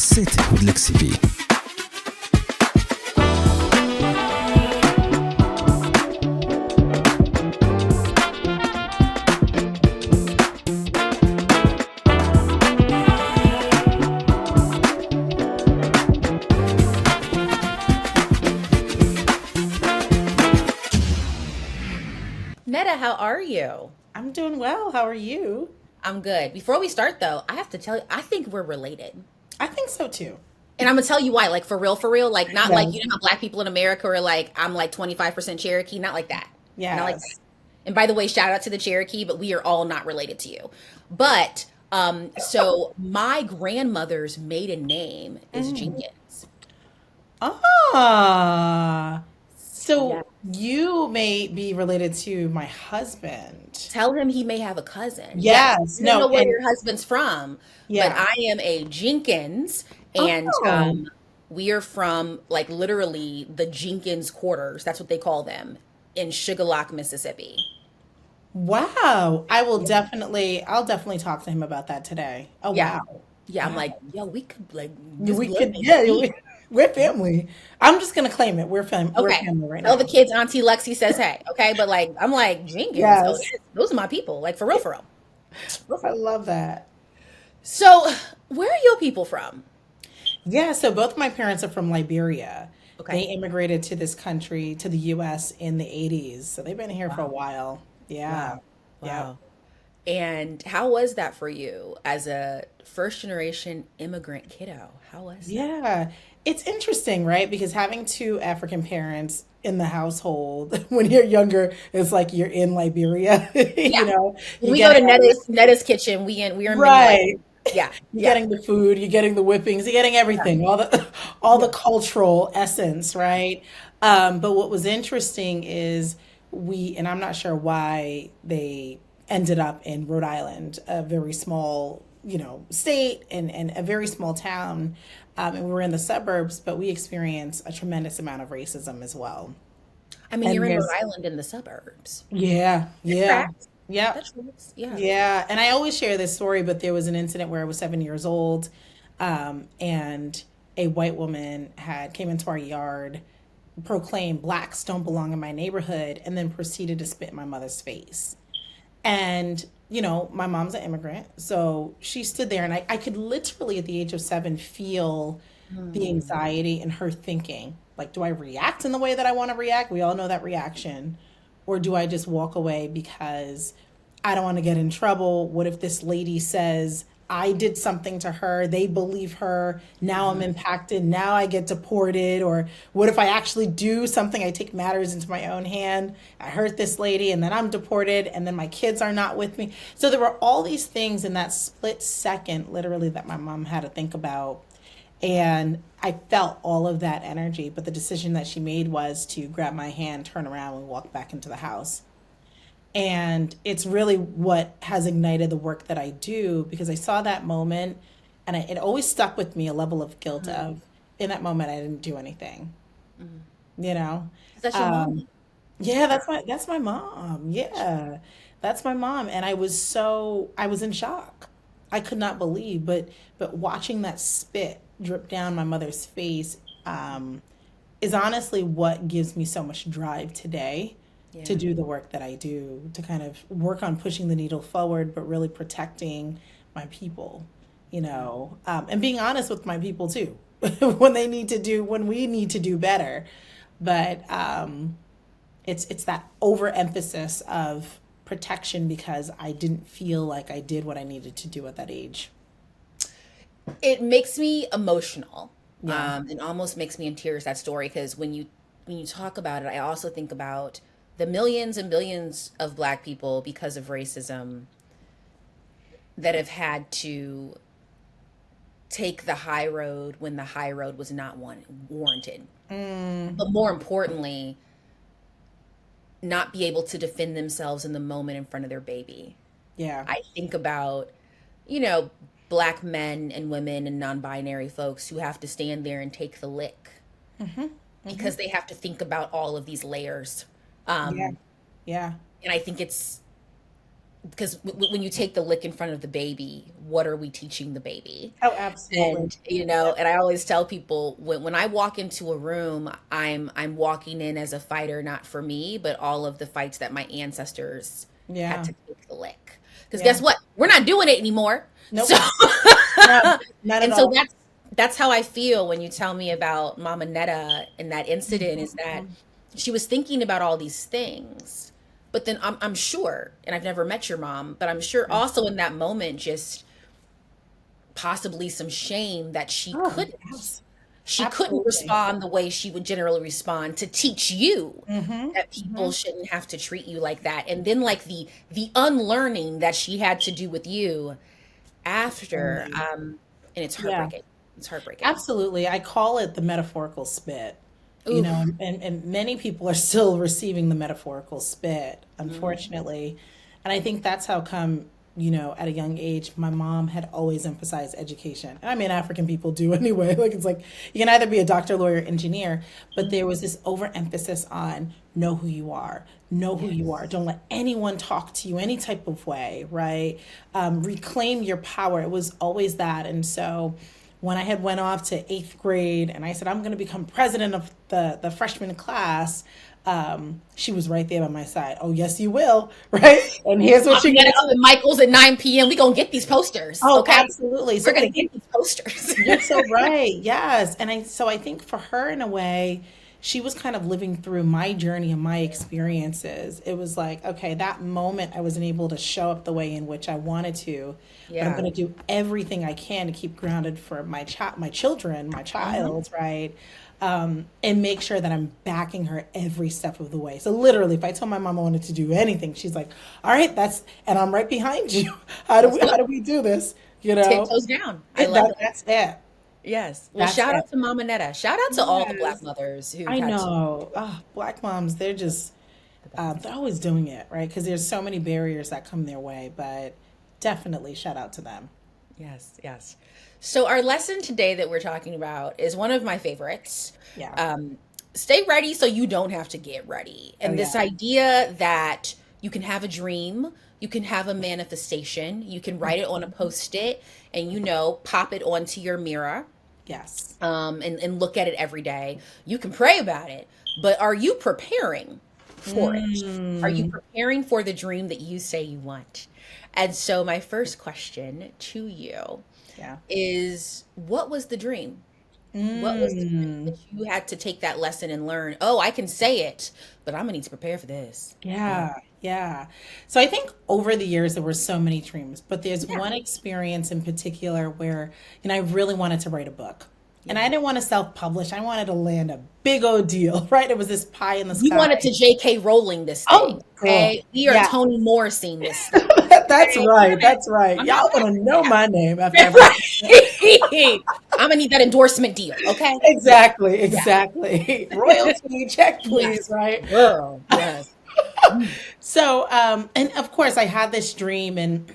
Cette écoute l'XCP. Netta, how are you? I'm doing well. How are you? I'm good. Before we start, though, I have to tell you, I think we're related. I think so too. And I'm gonna tell you why, like for real, like not like you Yes. know how black people in America are like I'm like 25% Cherokee, not like that. Not like that. Yes. And by the way, shout out to the Cherokee, but we are all not related to you. But so my grandmother's maiden name is Mm. Jenkins. Ah. Yeah. So you may be related to my husband. Tell him he may have a cousin. Yes. Yes. I don't No, know where and your husband's from, but yeah. I am a Jenkins, and Oh, we are from like literally the Jenkins quarters. That's what they call them in 𝐬𝐮𝐬𝐫𝐞, Mississippi. wow. Yeah. I'll definitely talk to him about that today. Oh, Yeah. wow. Yeah. I'm Wow. like, yo, we could like this We blood could, may yeah, be. we're family. I'm just gonna claim it. We're Okay. family right Tell the now. kids Auntie Lexi says hey. Okay. But like, I'm like, Jenkins. Oh, Yes. yes, those are my people. Like, for real, for real. Real, for I real. love that. So, where are your people from? Yeah, so both my parents are from Liberia. They Okay. immigrated to this country, to the US in the 80s. So they've been here for a Wow. while. Yeah. Wow. Yep. Wow. And how was that for you as a first generation immigrant kiddo? How was that? Yeah. It's interesting, right? Because having two African parents in the household when you're younger, it's like you're in Liberia. Yeah. When You're we go getting to all this, Netta's kitchen, we are mini like right. yeah, You're yeah, getting the food, you're getting the whippings, you're getting yeah, everything, all the all the yeah. cultural essence, right? But what was interesting is and I'm not sure why they ended up in Rhode Island, a very small, state and a very small town. And we were in the suburbs, but we experienced a tremendous amount of racism as well. I mean, you're And in Rhode there's, Island in the suburbs. yeah, That yeah, tracks. yep. That tracks. Yeah. Yeah, and I always share this story, but there was an incident where I was 7 years old, and a white woman had came into our yard, proclaimed blacks don't belong in my neighborhood, and then proceeded to spit in my mother's face. And, my mom's an immigrant, so she stood there, and I could literally, at the age of 7, feel the Hmm. anxiety in her thinking. Like, do I react in the way that I want to react? We all know that reaction. Or do I just walk away because I don't want to get in trouble? What if this lady says I did something to her? They believe her. Now I'm Hmm. impacted. Now I get deported. Or what if I actually do something? I take matters into my own hand. I hurt this lady and then I'm deported and then my kids are not with me. So there were all these things in that split second, literally, that my mom had to think about. And I felt all of that energy. But the decision that she made was to grab my hand, turn around, and walk back into the house. And it's really what has ignited the work that I do because I saw that moment and it always stuck with me, a level of guilt Hmm. of in that moment I didn't do anything, you know? That's your Um, mom. yeah, that's my mom. Yeah. That's my mom. And I was in shock. I could not believe, but watching that spit drip down my mother's face, um, is honestly what gives me so much drive today to Yeah. do the work that I do, to kind of work on pushing the needle forward, but really protecting my people, Yeah. and being honest with my people too, when we need to do better. But it's that overemphasis of protection because I didn't feel like I did what I needed to do at that age. It makes me emotional. Yeah. And almost makes me in tears that story because when you talk about it, I also think about the millions and billions of black people because of racism that have had to take the high road when the high road was not warranted. Mm, But more importantly, not be able to defend themselves in the moment in front of their baby. yeah. I think about, you know, black men and women and non-binary folks who have to stand there and take the lick Hmm. Hmm. because they have to think about all of these layers. Yeah. Um, Yeah. and I think it's because when you take the lick in front of the baby, what are we teaching the baby? Oh, absolutely. And you know, and I always tell people when I walk into a room, I'm walking in as a fighter, not for me, but all of the fights that my ancestors had Yeah. to take the lick. Because Yeah. guess what? We're not doing it anymore. Nope. So No, not at and so all. that's how I feel when you tell me about Mama Netta and that incident, is that she was thinking about all these things. But then I'm sure, and I've never met your mom, but I'm sure also in that moment, just possibly some shame that Oh, yes. she couldn't Absolutely. respond the way she would generally respond, to teach you Mm-hmm. that people shouldn't have to treat you like that. And then like the unlearning that she had to do with you after, and it's Yeah. heartbreaking. It's heartbreaking. Absolutely. I call it the metaphorical spit. Oof. And many people are still receiving the metaphorical spit, unfortunately. And I think that's how come, at a young age, my mom had always emphasized education. And I mean, African people do anyway. Like, it's like you can either be a doctor, lawyer, engineer, but there was this overemphasis on know who you are, know who you are. Don't let anyone talk to you any type of way, right? Reclaim your power. It was always that. And so, when I had went off to eighth grade and I said, I'm going to become president of the freshman class, she was right there by my side. Oh, yes, you will. Right. And here's what I'm you're gonna going to up at Michael's at 9 p.m. We gonna get these posters, Oh, okay? absolutely. We're So I gonna think get these posters. you're so right. Yes. I think for her, in a way, she was kind of living through my journey and my experiences. It was like, okay, that moment I wasn't able to show up the way in which I wanted to, but I'm Yeah. going to do everything I can to keep grounded for my children, my child, right? And make sure that I'm backing her every step of the way. So literally, if I told my mom I wanted to do anything, she's like, "All right, and I'm right behind you. Let's How go. do we do this?" 10 toes down. I love it. That's it. Yes. Well, That's shout it. out to Mama Netta. Shout out to all the Black Yes. mothers who've I had to know. Black moms, the best. they're always doing it, right? Because there's so many barriers that come their way, but definitely shout out to them. Yes, yes. So our lesson today that we're talking about is one of my favorites. Yeah. Stay ready so you don't have to get ready. Oh, And yeah. this idea that you can have a dream, you can have a manifestation, you can write it on a post-it and pop it onto your mirror, Yes. and look at it every day. You can pray about it, but are you preparing for it? Are you Mm, preparing for the dream that you say you want? And so my first question to you yeah. is, what was the dream? What was the dream Mm, that you had to take that lesson and learn? Oh, I can say it, but I'm gonna need to prepare for this. Yeah. yeah. Yeah. So I think over the years there were so many dreams, but there's Yeah. one experience in particular where, I really wanted to write a book. And I Yeah. didn't want to self-publish. I wanted to land a big old deal, right? It was this pie in the You wanted sky. to J.K. Rowling this thing, Oh, girl. okay? We are Yeah. Toni Morrising this thing, That's okay? right. That's right. I'm not Y'all playing. gonna know Yeah. my name after everything. Right. I'm gonna need that endorsement deal, okay? Yeah. Exactly. Yeah. Exactly. Royalty check, please. Yes. Right. Girl. Yes. Mm. So, and of course, I had this dream, and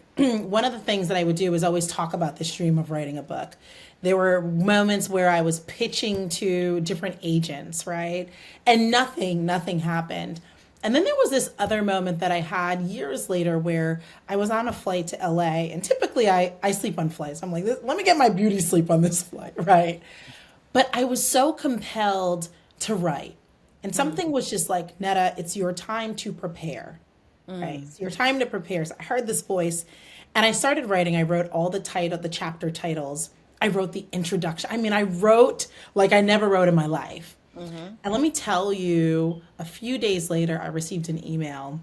one of the things that I would do is always talk about this dream of writing a book. There were moments where I was pitching to different agents, right? And nothing happened. And then there was this other moment that I had years later where I was on a flight to LA, and typically I sleep on flights. I'm like, let me get my beauty sleep on this flight, right? But I was so compelled to write. And something was just like, Netta, it's your time to prepare, right? It's your time to prepare. So I heard this voice and I started writing. I wrote all the chapter titles. I wrote the introduction. I mean, I wrote like I never wrote in my life. And let me tell you, a few days later, I received an email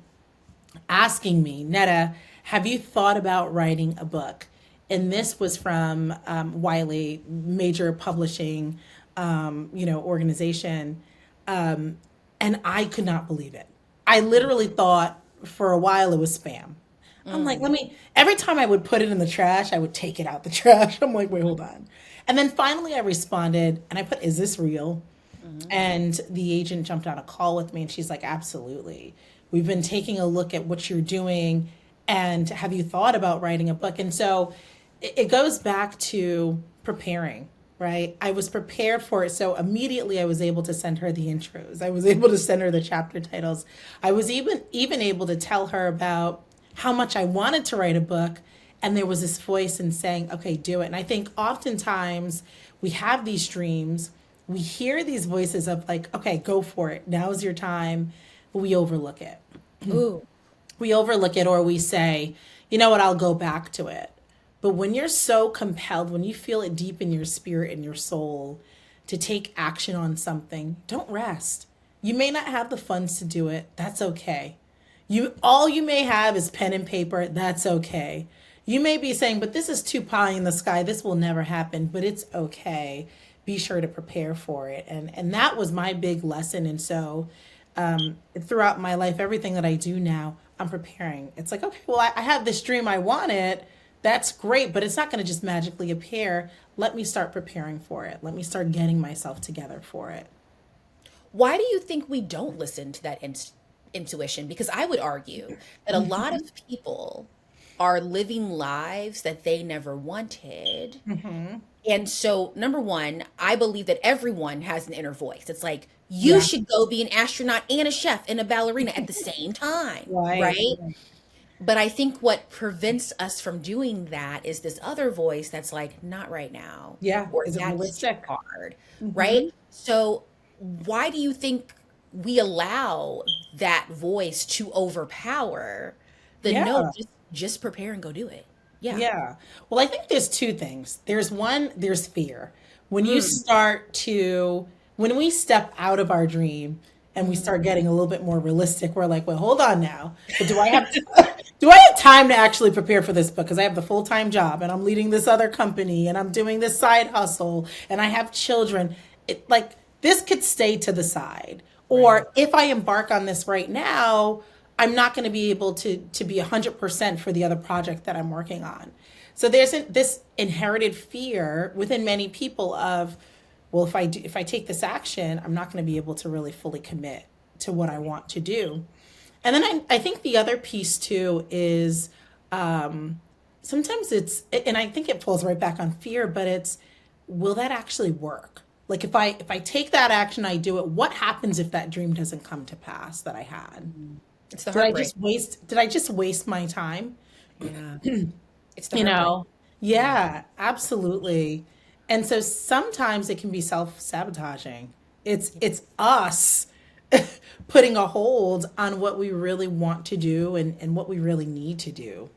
asking me, Netta, have you thought about writing a book? And this was from Wiley, major publishing, organization. And I could not believe it. I literally thought for a while it was spam. I'm like, every time I would put it in the trash, I would take it out the trash. I'm like, wait, hold on. And then finally I responded and I put, is this real? And the agent jumped on a call with me and she's like, absolutely. We've been taking a look at what you're doing and have you thought about writing a book? And so it goes back to preparing, right? I was prepared for it. So immediately I was able to send her the intros. I was able to send her the chapter titles. I was even able to tell her about how much I wanted to write a book. And there was this voice in saying, okay, do it. And I think oftentimes we have these dreams, we hear these voices of like, okay, go for it. Now's your time. But we overlook it. Ooh. We overlook it, or we say, you know what, I'll go back to it. But when you're so compelled, when you feel it deep in your spirit and your soul to take action on something, don't rest. You may not have the funds to do it. That's okay. All you may have is pen and paper. That's okay. You may be saying, but this is too pie in the sky. This will never happen, but it's okay. Be sure to prepare for it. And that was my big lesson. And so throughout my life, everything that I do now, I'm preparing. It's like, okay, well, I have this dream. I want it. That's great, but it's not going to just magically appear. Let me start preparing for it. Let me start getting myself together for it. Why do you think we don't listen to that intuition? Because I would argue that a lot of people are living lives that they never wanted. And so, number one, I believe that everyone has an inner voice. It's like, you Yeah. should go be an astronaut and a chef and a ballerina at the same time, right? But I think what prevents us from doing that is this other voice that's like, not right now. Yeah. Or Is it that's too realistic? hard, right? So why do you think we allow that voice to overpower the Yeah. no, just prepare and go do it? Yeah. Yeah. Well, I think there's two things. There's fear. When you when we step out of our dream and we start getting a little bit more realistic, we're like, well, hold on now. But do I have time to actually prepare for this book? Because I have the full-time job and I'm leading this other company and I'm doing this side hustle and I have children. This could stay to the side. Or if I embark on this right now, I'm not going to be able to be 100% for the other project that I'm working on. So there's this inherited fear within many people of, well, if I take this action, I'm not going to be able to really fully commit to what I want to do. And then I think the other piece too is sometimes and I think it falls right back on fear, but it's, will that actually work? Like if I take that action, I do it, what happens if that dream doesn't come to pass that I had? It's the Did I heartbreak. just waste my time? Yeah. It's the You heartbreak. know? Yeah, absolutely. And so sometimes it can be self-sabotaging. It's us putting a hold on what we really want to do and what we really need to do.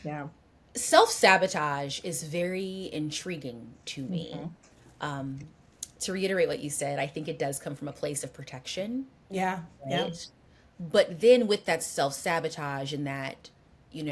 Yeah. Self-sabotage is very intriguing to me. To reiterate what you said, I think it does come from a place of protection, Yeah. Yeah. right? But then with that self-sabotage and that,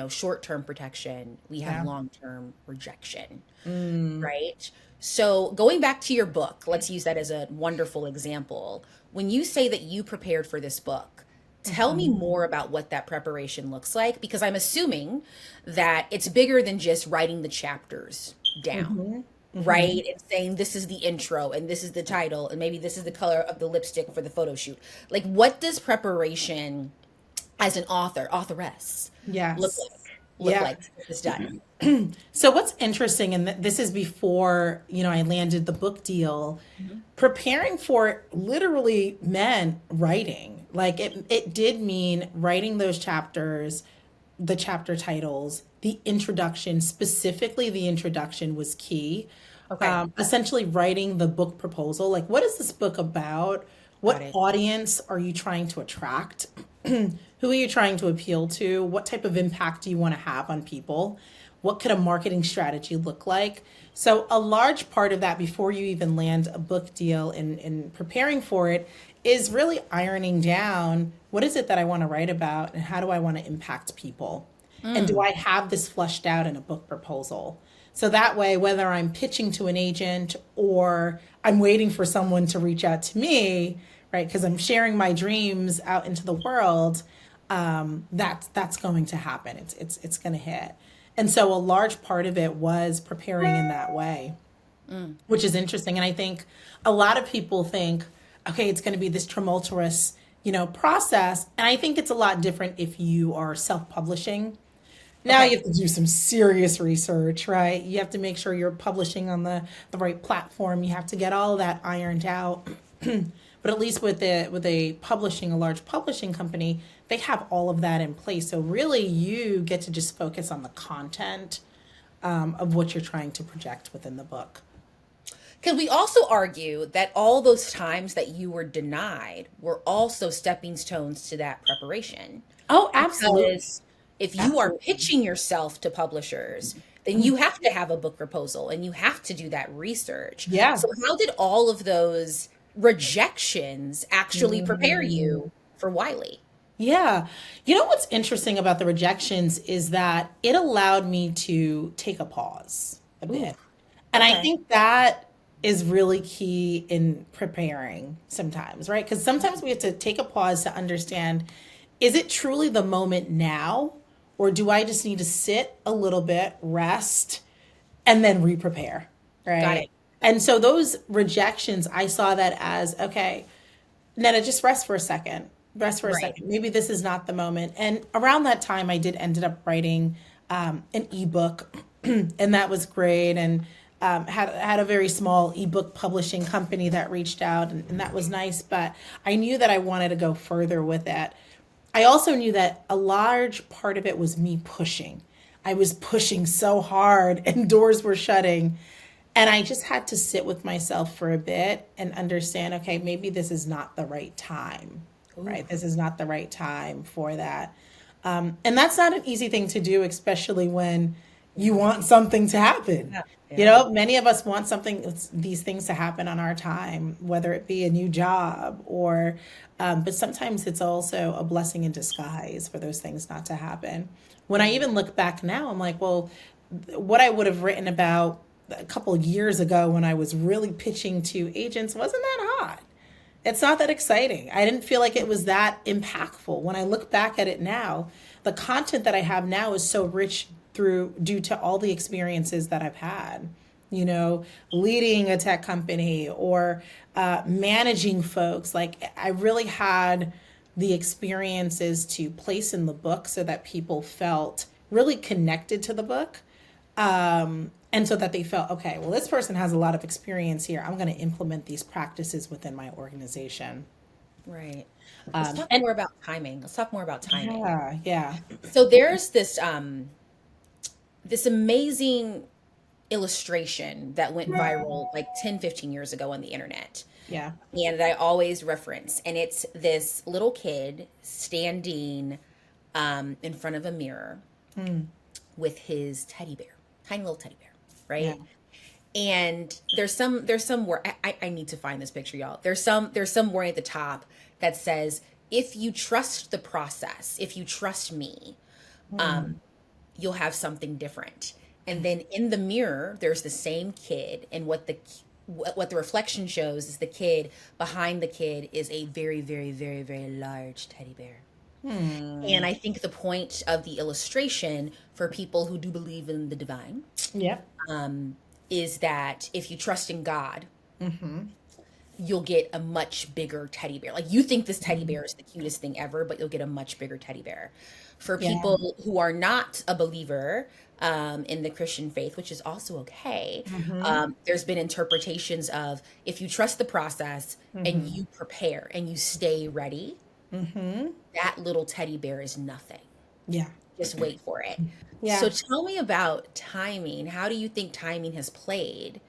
short-term protection, we have Yeah. long-term rejection, right? So going back to your book, let's use that as a wonderful example. When you say that you prepared for this book, tell me more about what that preparation looks like, because I'm assuming that it's bigger than just writing the chapters down, right? And saying this is the intro and this is the title and maybe this is the color of the lipstick for the photo shoot. Like, what does preparation as an authoress look Yes. like if it's done? So what's interesting, and this is before, I landed the book deal, preparing for it literally meant writing. Like it did mean writing those chapters, the chapter titles, the introduction, specifically the introduction was key. Okay. Essentially writing the book proposal. Like, what is this book about? What Got it. audience are you trying to attract? Who are you trying to appeal to? What type of impact do you want to have on people? What could a marketing strategy look like? So a large part of that before you even land a book deal and preparing for it is really ironing down, what is it that I want to write about and how do I want to impact people? And do I have this fleshed out in a book proposal? So that way, whether I'm pitching to an agent or I'm waiting for someone to reach out to me, right? Because I'm sharing my dreams out into the world, that's going to happen. It's going to hit. And so a large part of it was preparing in that way, which is interesting. And I think a lot of people think, okay, it's going to be this tumultuous, process. And I think it's a lot different if you are self-publishing. Now Okay. you have to do some serious research, right? You have to make sure you're publishing on the right platform. You have to get all of that ironed out. But But at least with a large publishing company, they have all of that in place. So really, you get to just focus on the content of what you're trying to project within the book. Because we also argue that all those times that you were denied were also stepping stones to that preparation. Oh, absolutely. Because if you are pitching yourself to publishers, then you have to have a book proposal and you have to do that research. Yeah. So how did all of those rejections actually prepare you for Wiley? Yeah. You know what's interesting about the rejections is that it allowed me to take a pause a bit. And I think that is really key in preparing sometimes, right? Because sometimes we have to take a pause to understand, is it truly the moment now? Or do I just need to sit a little bit, rest, and then re-prepare, right? Got it. And so those rejections, I saw that as, okay, Netta, just rest for a second. Rest for a second. Maybe this is not the moment. And around that time, I did ended up writing an ebook, and that was great. And had a very small ebook publishing company that reached out, and that was nice. But I knew that I wanted to go further with it. I also knew that a large part of it was me pushing. I was pushing so hard, and doors were shutting. And I just had to sit with myself for a bit and understand, okay, maybe this is not the right time, right? This is not the right time for that. And that's not an easy thing to do, especially when you want something to happen. Yeah. You know, many of us want these things to happen on our time, whether it be a new job or, but sometimes it's also a blessing in disguise for those things not to happen. When I even look back now, I'm like, well, what I would have written about a couple of years ago when I was really pitching to agents wasn't that hot. It's not that exciting. I didn't feel like it was that impactful. When I look back at it now, the content that I have now is so rich due to all the experiences that I've had, you know, leading a tech company or managing folks. Like I really had the experiences to place in the book so that people felt really connected to the book. And so that they felt, okay, well, this person has a lot of experience here. I'm going to implement these practices within my organization. Right. Let's talk more about timing. Let's talk more about timing. Yeah. So there's this this amazing illustration that went viral like 10, 15 years ago on the internet. Yeah. And I always reference. And it's this little kid standing in front of a mirror with his teddy bear, tiny little teddy bear, right? Yeah. And there's some where I need to find this picture, y'all. There's some wording at the top that says, if you trust the process, if you trust me, you'll have something different. And then in the mirror, there's the same kid, and what the reflection shows is the kid behind the kid is a very, very, very, very large teddy bear. And I think the point of the illustration for people who do believe in the divine, is that if you trust in God, you'll get a much bigger teddy bear. Like you think this teddy bear is the cutest thing ever, but you'll get a much bigger teddy bear. For people who are not a believer in the Christian faith, which is also okay, there's been interpretations of if you trust the process and you prepare and you stay ready, that little teddy bear is nothing. Yeah. Just wait for it. Yeah. So tell me about timing. How do you think timing has played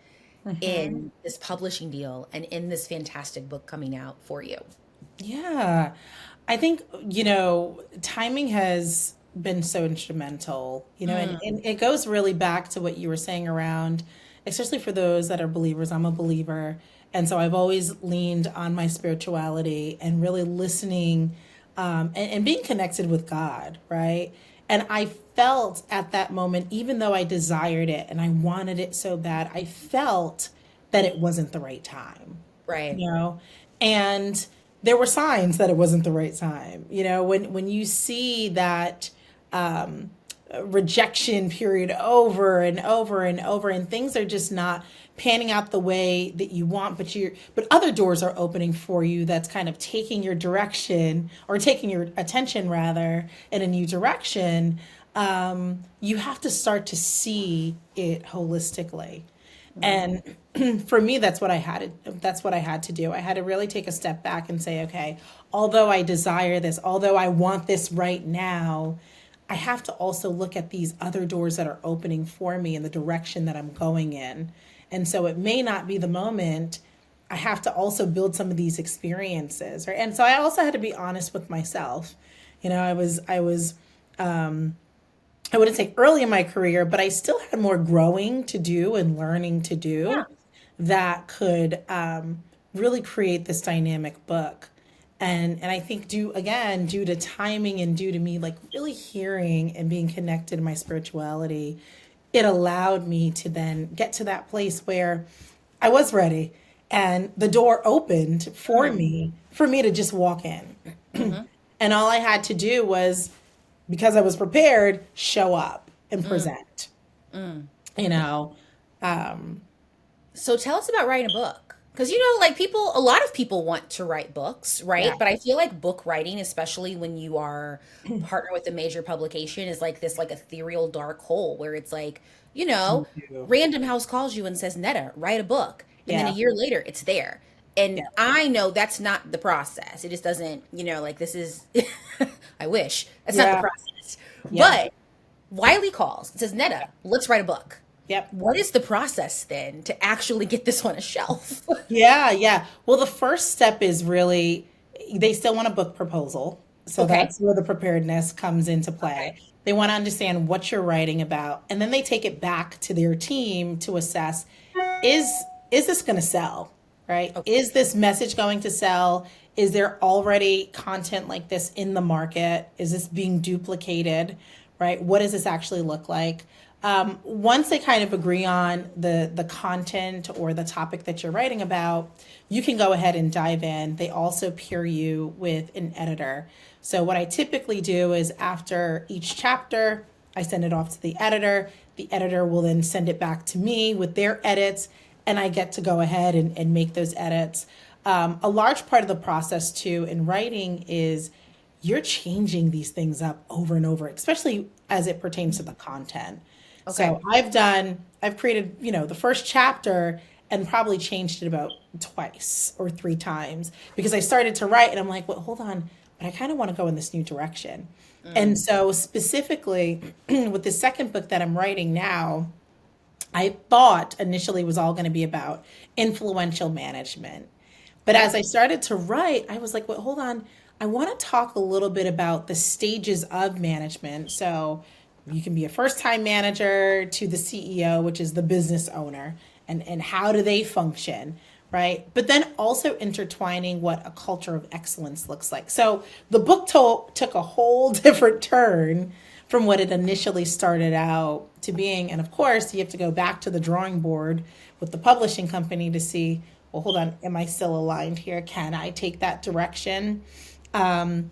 in this publishing deal and in this fantastic book coming out for you? Yeah. I think, you know, timing has been so instrumental, you know, and it goes really back to what you were saying around, especially for those that are believers. I'm a believer. And so I've always leaned on my spirituality and really listening and being connected with God, right? And I felt at that moment, even though I desired it and I wanted it so bad, I felt that it wasn't the right time. Right. You know, and there were signs that it wasn't the right time. You know, when you see that rejection period over and over and over, and things are just not panning out the way that you want, but other doors are opening for you that's kind of taking your direction or taking your attention rather in a new direction. you have to start to see it holistically. And for me, that's what I had to do. I had to really take a step back and say, okay, although I desire this, although I want this right now, I have to also look at these other doors that are opening for me in the direction that I'm going in. And so it may not be the moment. I have to also build some of these experiences, right? And so I also had to be honest with myself. I wouldn't say early in my career, but I still had more growing to do and learning to Yeah. do that could really create this dynamic book. And I think due to timing and due to me like really hearing and being connected to my spirituality, it allowed me to then get to that place where I was ready and the door opened for me to just walk in. And all I had to do was, because I was prepared, show up and present. You know, So tell us about writing a book. Because, like a lot of people want to write books, right? yeah, But I feel like book writing, especially when you are partner with a major publication, is like this like ethereal dark hole where it's like, so true. Random House calls you and says, Netta, write a book. And then a Yeah, year later, it's there. And yeah, I know that's not the process. It just doesn't, like this is, I wish that's not the yeah, process. yeah, But Wiley calls and says, Netta, let's write a book. yep. What is the process then to actually get this on a shelf? Yeah, yeah. Well, the first step is really, they still want a book proposal. So Okay. that's where the preparedness comes into Okay. play. They want to understand what you're writing about, and then they take it back to their team to assess, is is this going to sell? Right? Okay. Is this message going to sell? Is there already content like this in the market? Is this being duplicated? Right? What does this actually look like? Once they kind of agree on the content or the topic that you're writing about, you can go ahead and dive in. They also peer you with an editor. So what I typically do is after each chapter, I send it off to the editor. The editor will then send it back to me with their edits, and I get to go ahead and make those edits. A large part of the process too in writing is you're changing these things up over and over, especially as it pertains to the content. Okay. So I've created, the first chapter and probably changed it about twice or three times because I started to write and I'm like, well, hold on, but I kind of want to go in this new direction. And so specifically with the second book that I'm writing now, I thought initially it was all going to be about influential management. But Okay. as I started to write, I was like, well, hold on. I want to talk a little bit about the stages of management. So you can be a first time manager to the CEO, which is the business owner, and how do they function, right? But then also intertwining what a culture of excellence looks like. So the book took a whole different turn from what it initially started out to being. And of course, you have to go back to the drawing board with the publishing company to see, well, hold on, am I still aligned here? Can I take that direction? And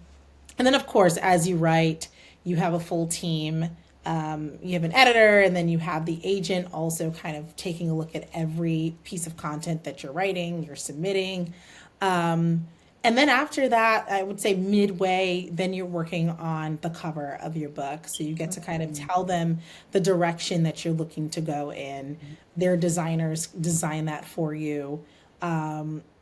then, of course, as you write, you have a full team. You have an editor, and then you have the agent also kind of taking a look at every piece of content that you're writing, you're submitting. And then after that, I would say midway, then you're working on the cover of your book. So you get to kind of tell them the direction that you're looking to go in. Their designers design that for you.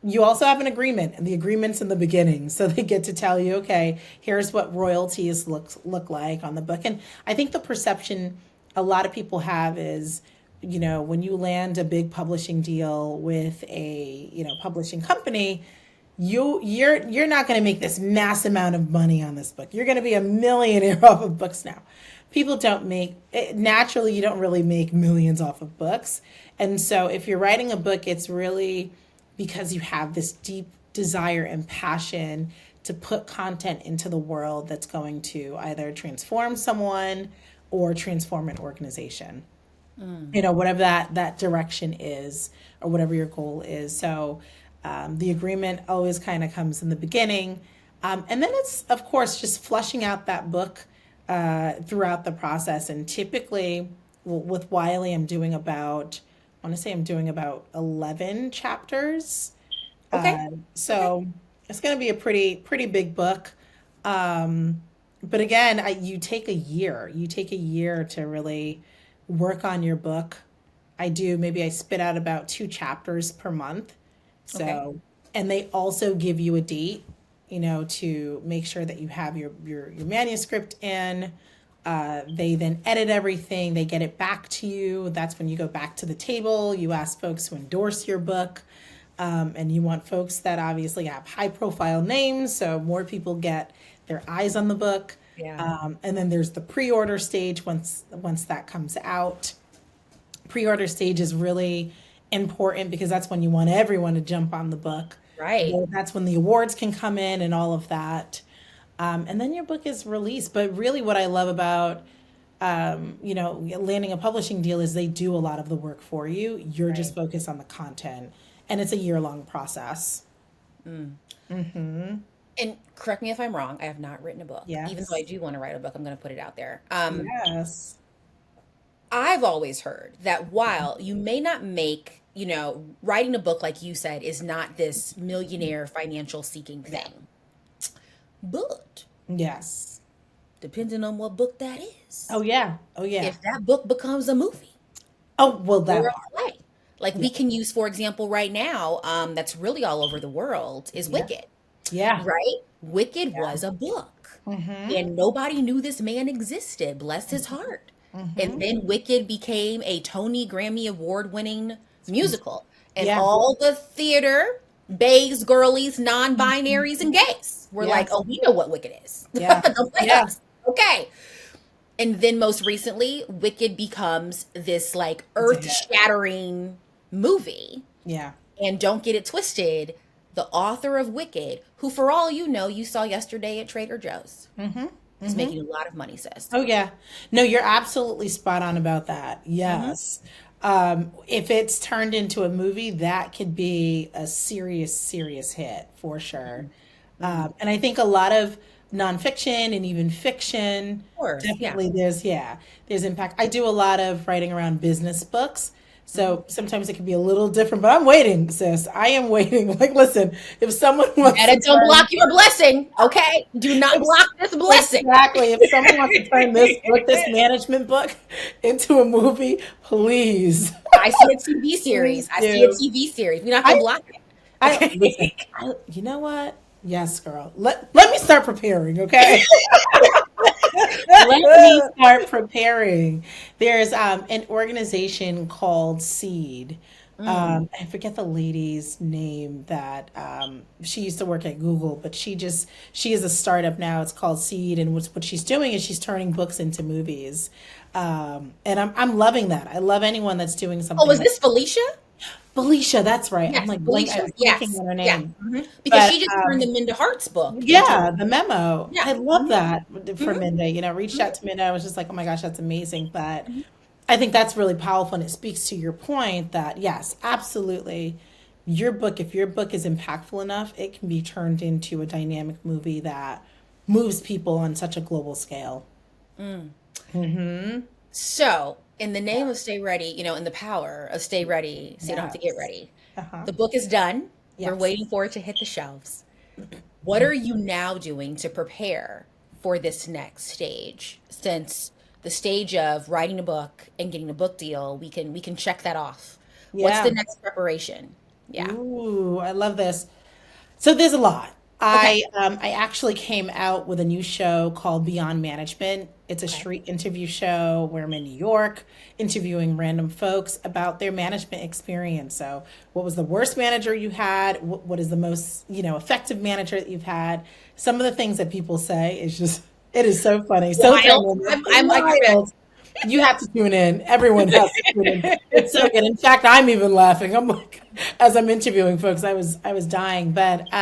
You also have an agreement, and the agreement's in the beginning. So they get to tell you, okay, here's what royalties look like on the book. And I think the perception a lot of people have is, when you land a big publishing deal with a, publishing company, you're not going to make this mass amount of money on this book. You're going to be a millionaire off of books now. People don't make naturally, you don't really make millions off of books. And so if you're writing a book, it's really because you have this deep desire and passion to put content into the world that's going to either transform someone or transform an organization. Whatever that direction is or whatever your goal is. So the agreement always kind of comes in the beginning. And then it's, of course, just flushing out that book throughout the process. And typically, with Wiley, I want to say I'm doing about 11 chapters. Okay. Okay. So it's going to be a pretty big book. But again, you take a year. You take a year to really work on your book. I do. Maybe I spit out about 2 chapters per month. Okay. So, and they also give you a date, to make sure that you have your manuscript in. They then edit everything. They get it back to you. That's when you go back to the table. You ask folks to endorse your book. And you want folks that obviously have high profile names, so more people get their eyes on the book. Yeah. And then there's the pre-order stage once that comes out. Pre-order stage is really important because that's when you want everyone to jump on the book. Right. That's when the awards can come in and all of that. And then your book is released. But really what I love about landing a publishing deal is they do a lot of the work for you. You're just focused on the content. And it's a year-long process. And correct me if I'm wrong, I have not written a book. Yes. Even though I do want to write a book, I'm going to put it out there. Yes. I've always heard that while you may not make, writing a book, like you said, is not this millionaire financial seeking thing. But Yes. depending on what book that is, Oh, yeah. Oh, yeah. if that book becomes a movie Oh, well, that. or a play, like we can use, for example, right now, that's really all over the world, is Wicked. Yeah. Right? Wicked was a book. And nobody knew this man existed, bless his heart. And then Wicked became a Tony Grammy Award winning musical. And Yeah. all the theater, bays, girlies, non binaries, and gays were like, oh, we know what Wicked is. Yeah. Don't play Yeah. us. Okay. And then most recently, Wicked becomes this like earth shattering movie. Yeah. And don't get it twisted, the author of Wicked, who for all you saw yesterday at Trader Joe's, is making a lot of money, sis. Oh, yeah. No, you're absolutely spot on about that. Yes. If it's turned into a movie, that could be a serious, serious hit for sure. And I think a lot of nonfiction and even fiction, Of course, definitely there's impact. I do a lot of writing around business books. So sometimes it can be a little different, but I'm waiting, sis. I am waiting. Like, listen, if someone wants Netta, to don't turn, block your blessing, okay? Do not block this blessing. exactly, if someone wants to turn this book, this management book, into a movie, please. I see a TV series. I see a TV series. We're not going to block it. Listen, you know what? Yes, girl. Let me start preparing, okay? Let me start preparing. There's an organization called _𝐶𝐸D. I forget the lady's name that she used to work at Google, but she is a startup now. It's called _𝐶𝐸D, and what she's doing is she's turning books into movies. And I'm loving that. I love anyone that's doing something. Oh, is this Felicia? Felicia, that's right. Yes, I'm like, Felicia. I was Yes. blanking on her Yeah. name. Because But, she just turned the Minda Hart's book. Yeah, the memo. Yeah. I love that for Minda. Reached out to Minda. I was just like, oh my gosh, that's amazing. But I think that's really powerful. And it speaks to your point that, yes, absolutely. If your book is impactful enough, it can be turned into a dynamic movie that moves people on such a global scale. So, in the name of Stay Ready, in the power of Stay Ready, so you don't have to get ready. The book is done. We're Yes. waiting for it to hit the shelves. What are you now doing to prepare for this next stage? Since the stage of writing a book and getting a book deal, we can check that off. What's Yeah. the next preparation? Yeah. Ooh, I love this. So there's a lot. I actually came out with a new show called Beyond Management. It's a street interview show where I'm in New York interviewing random folks about their management experience. So what was the worst manager you had? What is the most, effective manager that you've had? Some of the things that people say it is so funny. So Wild. I'm like, wild. You have to tune in. Everyone has to tune in. It's so good. In fact, I'm even laughing. I'm like, as I'm interviewing folks, I was dying. But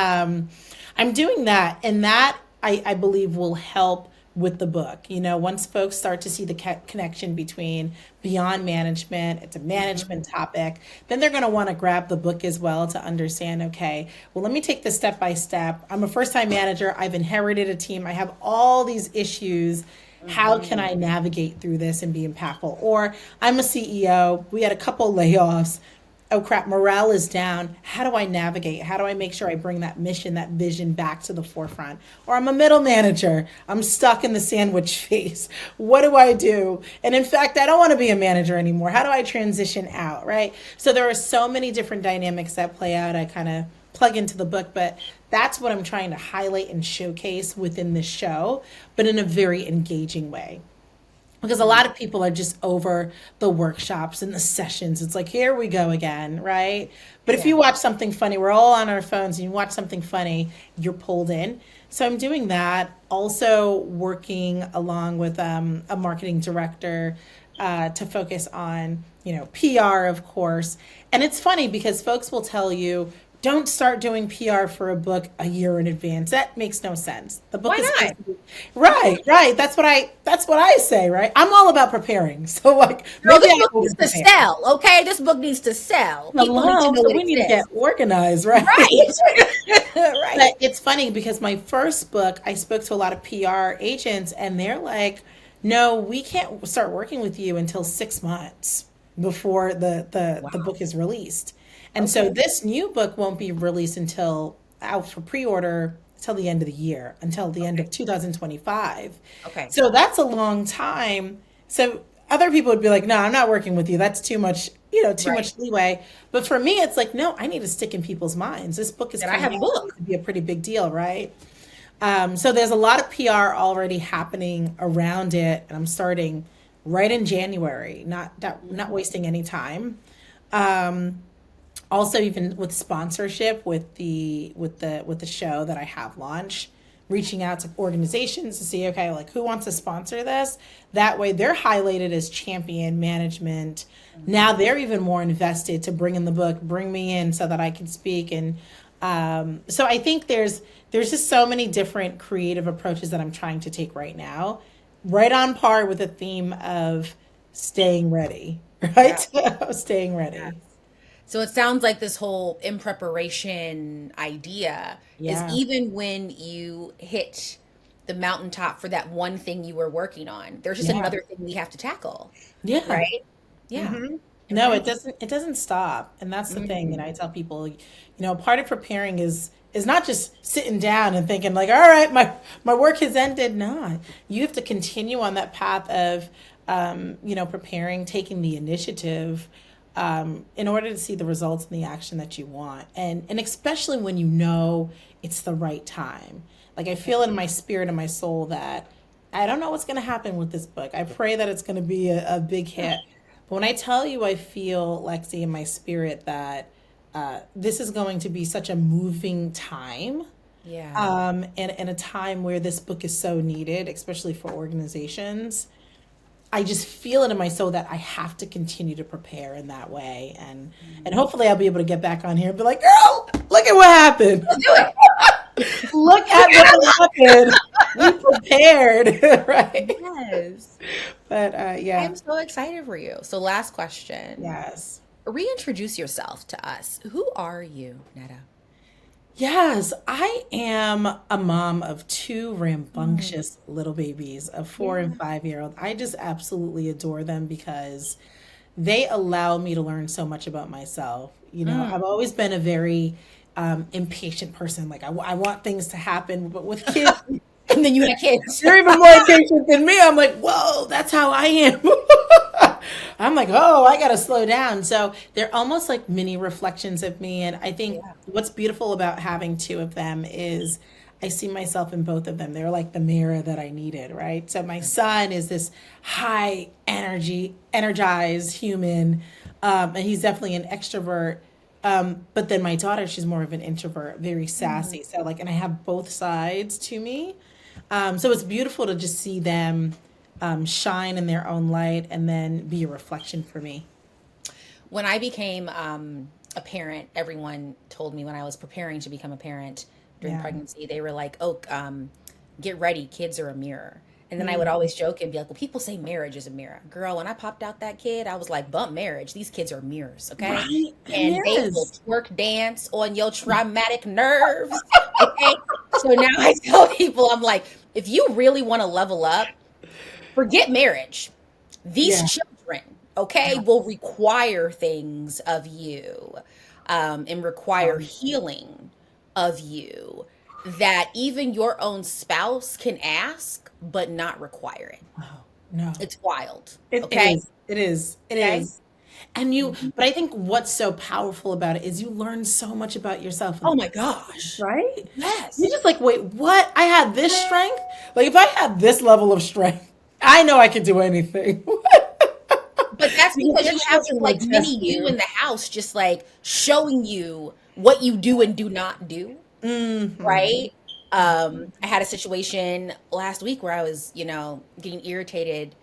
I'm doing that, and that I believe will help with the book. Once folks start to see the connection between Beyond Management, it's a management topic, then they're going to want to grab the book as well to understand, okay, well, let me take this step by step. I'm a first-time manager. I've inherited a team. I have all these issues. How can I navigate through this and be impactful? Or I'm a CEO. We had a couple layoffs. oh crap, morale is down. How do I navigate? How do I make sure I bring that mission, that vision back to the forefront? Or I'm a middle manager. I'm stuck in the sandwich phase. What do I do? And in fact, I don't want to be a manager anymore. How do I transition out, right? So there are so many different dynamics that play out. I kind of plug into the book, but that's what I'm trying to highlight and showcase within this show, but in a very engaging way. Because a lot of people are just over the workshops and the sessions. It's like, here we go again, right? But if you watch something funny, we're all on our phones and you watch something funny, you're pulled in. So I'm doing that. Also working along with a marketing director to focus on, PR, of course. And it's funny because folks will tell you, don't start doing PR for a book a year in advance. That makes no sense. The book Why not? Right. That's what I say, right? I'm all about preparing. So like, Girl, maybe this I book needs to overprepare. sell, okay? This book needs to sell. People need to know So what we it need to says. get organized, right? Right. Right. But it's funny because my first book, I spoke to a lot of PR agents and they're like, no, we can't start working with you until 6 months before the book is released. And so this new book won't be released until out for pre-order until the end of the year, until the end of 2025. Okay. So that's a long time. So other people would be like, no, I'm not working with you. That's too much, too Right. much leeway. But for me, it's like, no, I need to stick in people's minds. This book is That I have a coming out, book. it could be a pretty big deal, right? So there's a lot of PR already happening around it, and I'm starting right in January, not wasting any time. Also, even with sponsorship with the show that I have launched, reaching out to organizations to see, okay, like who wants to sponsor this? That way they're highlighted as champion management. Now they're even more invested to bring in the book, bring me in so that I can speak. And so I think there's just so many different creative approaches that I'm trying to take right now, right on par with the theme of staying ready, right? Staying ready. So it sounds like this whole in preparation idea is Yeah. even when you hit the mountaintop for that one thing you were working on, there's just Yeah. another thing we have to tackle, Yeah. right? Yeah. No, Right. it doesn't stop. And that's the thing. I tell people, part of preparing is not just sitting down and thinking like, all right, my work has ended. No, you have to continue on that path of preparing, taking the initiative in order to see the results and the action that you want. And especially when it's the right time. Like I feel in my spirit and my soul that I don't know what's going to happen with this book. I pray that it's going to be a big hit. But when I tell you, I feel, Lexi, in my spirit that this is going to be such a moving time. Yeah. And a time where this book is so needed, especially for organizations. I just feel it in my soul that I have to continue to prepare in that way. And hopefully I'll be able to get back on here and be like, girl, look at what happened. Do it. Look at what happened. We prepared, right? Yes. But yeah, I'm so excited for you. So last question. yes. Reintroduce yourself to us. Who are you, Netta? Yes, I am a mom of two rambunctious little babies, a 4 and 5 year old. I just absolutely adore them because they allow me to learn so much about myself. I've always been a very impatient person. Like I want things to happen, but with kids, And then you had kids. they're even more impatient than me. I'm like, whoa, that's how I am. I'm like, oh, I got to slow down. So they're almost like mini reflections of me. And I think what's beautiful about having two of them is I see myself in both of them. They're like the mirror that I needed, right? So my son is this high energy, energized human. And he's definitely an extrovert. But then my daughter, she's more of an introvert, very sassy. So and I have both sides to me. So it's beautiful to just see them shine in their own light and then be a reflection for me. When I became a parent, everyone told me when I was preparing to become a parent during pregnancy, they were like, oh, get ready, kids are a mirror. And then I would always joke and be like, well, people say marriage is a mirror. Girl, when I popped out that kid, I was like, bump marriage. These kids are mirrors, okay? Right? And they Yes. will twerk dance on your traumatic nerves, okay? So now I tell people, I'm like, if you really want to level up, forget marriage. These Yeah. children okay, will require things of you, and require healing of you that even your own spouse can ask but not require it. Oh, no. It's wild. It Okay. is. It is. It Okay. is. And Mhm. but I think what's so powerful about it is you learn so much about yourself in Oh the my process, gosh. right? You're Yes. just like, wait, what? I had this strength? Like, if I had this level of strength, I know I could do anything. But that's Because because your you have this children will like mini test you in you. the house, just like showing you what you do and do not do. Hmm. Right? I had a situation last week where I was, getting irritated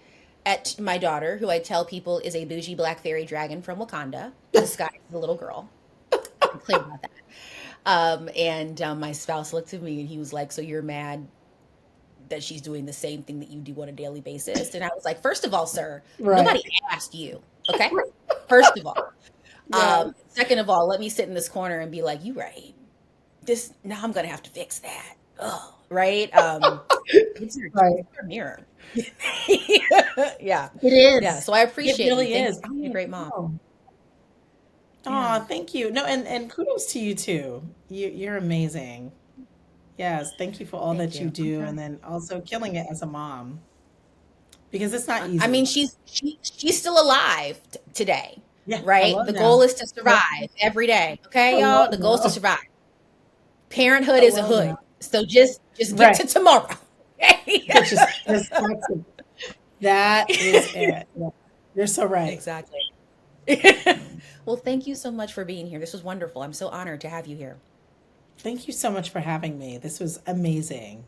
at my daughter, who I tell people is a bougie black fairy dragon from Wakanda, disguised as a little girl. I'm clear about that. And my spouse looked at me and he was like, "So you're mad that she's doing the same thing that you do on a daily basis?" And I was like, "First of all, sir, Right. nobody asked you. Okay? First of all. Yes. Second of all, let me sit in this corner and be like, you right. This now I'm gonna have to fix that. Oh, right? Right. It's your mirror. Yeah. It Yeah. is. So I It appreciate you. really Thank you is. for I'm being a like, great mom. oh. Yeah. Aw, thank you. No, and kudos to you too. You're amazing. Yes, thank you for all Thank that you you. I'm do, and trying. then also killing it as a mom because it's not I mean, easy. she's still alive today, Yeah, I right? love The goal now. is to survive every day. I Okay, y'all? love The goal is to now. survive. Parenthood I is a love hood. now. So just get Right. to tomorrow. Just that's it. That is it. Yeah. You're so right. Exactly. Well, thank you so much for being here. This was wonderful. I'm so honored to have you here. Thank you so much for having me. This was amazing.